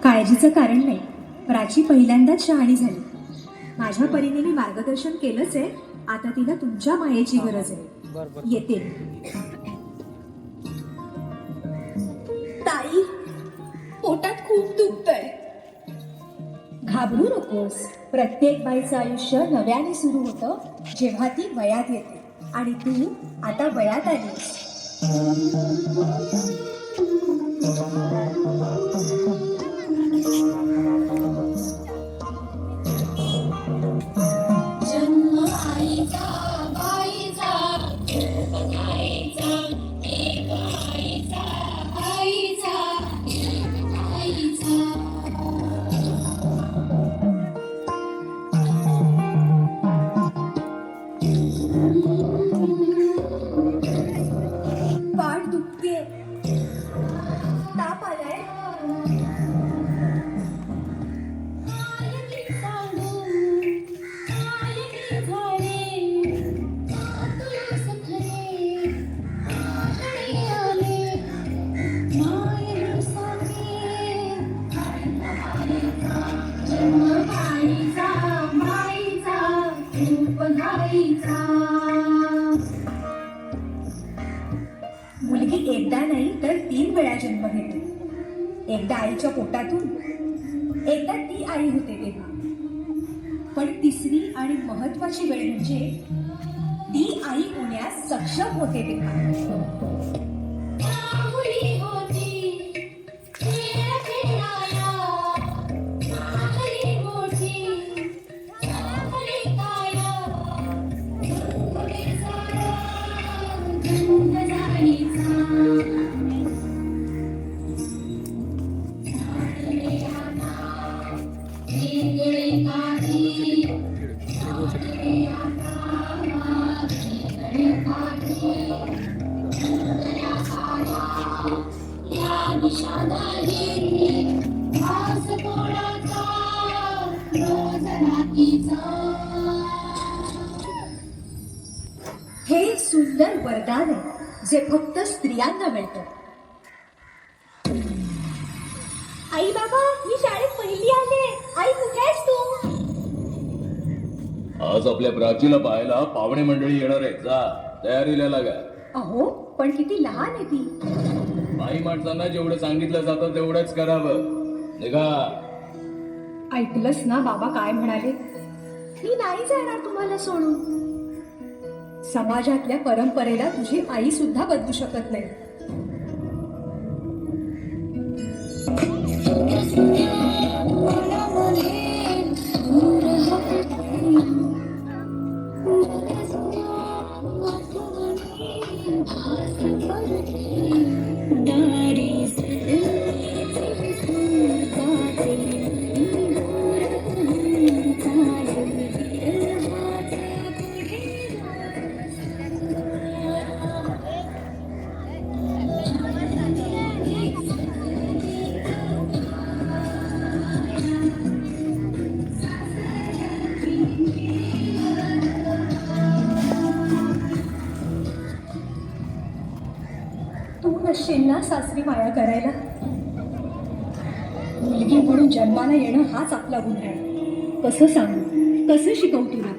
काळजीचं कारण नाही. प्राची पहिल्यांदाच शहाणी झाली. माझ्या परीने मी मार्गदर्शन केलंच आहे. आता तिला तुमच्या मायेची गरज आहे. येते. ताई, पोटात खूप दुखतंय. घाबरू नकोस. प्रत्येक बाईचं आयुष्य नव्याने सुरू होतं जेव्हा ती वयात येते. आणि तू आता वयात आलीस. जन्म आईचा बाईचा, आईचा एक आईचा, आईचा एक आईचा. पाठ दुखते. ताप आलाय. मुलगी एकदा नाही तर 3 वेळा जन्म घेते. एकदा आईच्या पोटातून, एकदा ती आई होते तेव्हा. पण तिसरी आणि महत्वाची वेळ म्हणजे ती आई होण्यास सक्षम होते तेव्हा. हे सुंदर वरदान आहे जे फक्त स्त्रियांना मिळतं. आई बाबा, मी शाळेत पहिली आले. आई कुठे आहेस तू? आज आपल्या प्राचीला पाहायला पाहुणे मंडळी येणार आहेत. जा, तयारीला लागा. अहो, पण किती लहान आहे ती. बाई माणसांना जेवढं सांगितलं जातं तेवढंच करावं. निघा. ऐकलंस ना बाबा काय म्हणाले? मी नाही जाणार तुम्हाला सोडून. समाजातल्या परंपरेला तुझी आई सुद्धा बदलू शकत नाही. तू नसशील ना सासरी माया करायला. मुलगी म्हणून जन्माला येणं हाच आपला गुन्हा आहे. कसं सांगू, कसं शिकवू तुला?